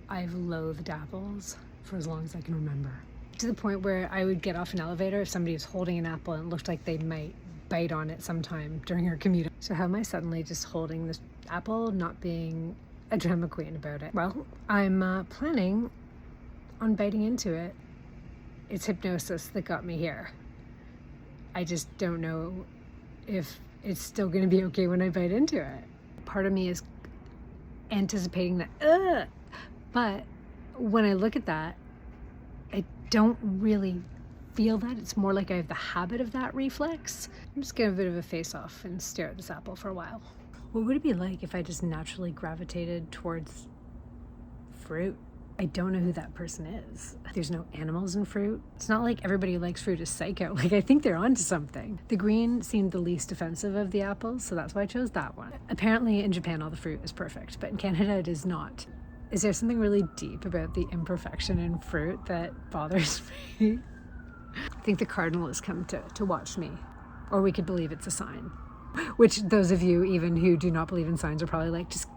I've loathed apples for as long as I can remember. To the point where I would get off an elevator if somebody was holding an apple and it looked like they might bite on it sometime during our commute. So how am I suddenly just holding this apple, not being a drama queen about it? Well, I'm planning on biting into it. It's hypnosis that got me here. I just don't know if it's still going to be okay when I bite into it. Part of me is anticipating that, but when I look at that, I don't really feel that. It's more like I have the habit of that reflex. I'm just gonna have a bit of a face off and stare at this apple for a while. What would it be like if I just naturally gravitated towards fruit? I don't know who that person is. There's no animals in fruit. It's not like everybody who likes fruit is psycho. Like, I think they're onto something. The green seemed the least offensive of the apples, so that's why I chose that one. Apparently in Japan all the fruit is perfect, but in Canada it is not. Is there something really deep about the imperfection in fruit that bothers me? I think the cardinal has come to watch me, or we could believe it's a sign. Which those of you even who do not believe in signs are probably like, just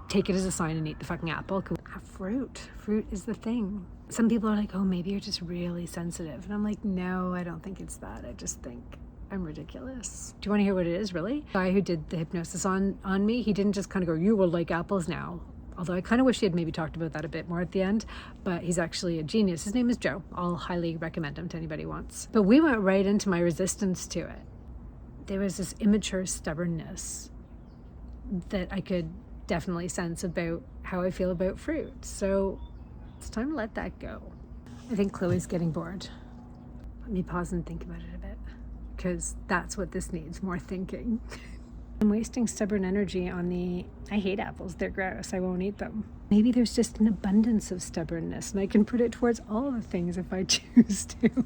take it as a sign and eat the fucking apple. Fruit is the thing. Some people are like, oh, maybe you're just really sensitive. And I'm like, no, I don't think it's that. I just think I'm ridiculous. Do you want to hear what it is, really? The guy who did the hypnosis on me, he didn't just kind of go, you will like apples now. Although I kind of wish he had maybe talked about that a bit more at the end, but he's actually a genius. His name is Joe. I'll highly recommend him to anybody who wants. But we went right into my resistance to it. There was this immature stubbornness that I could definitely sense about how I feel about fruit. So it's time to let that go. I think Chloe's getting bored. Let me pause and think about it a bit, because that's what this needs, more thinking. I'm wasting stubborn energy on I hate apples, they're gross, I won't eat them. Maybe there's just an abundance of stubbornness and I can put it towards all the things if I choose to.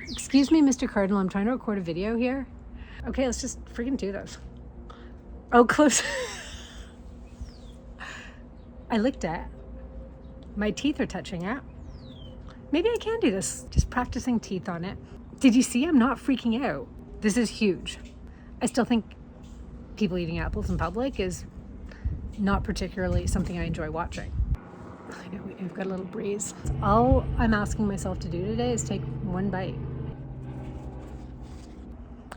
Excuse me, Mr. Cardinal, I'm trying to record a video here. Okay, let's just freaking do this. Oh, close. I licked it. My teeth are touching it. Maybe I can do this, just practicing teeth on it. Did you see? I'm not freaking out. This is huge. I still think people eating apples in public is not particularly something I enjoy watching. I know, we've got a little breeze. All I'm asking myself to do today is take one bite.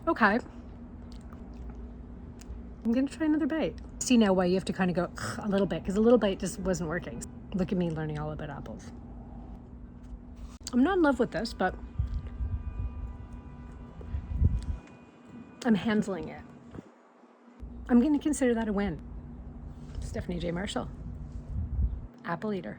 Okay. I'm gonna try another bite. See now why you have to kind of go a little bit, because a little bite just wasn't working. Look at me learning all about apples. I'm not in love with this, but I'm handling it. I'm going to consider that a win. Stephanie J. Marshall, apple eater.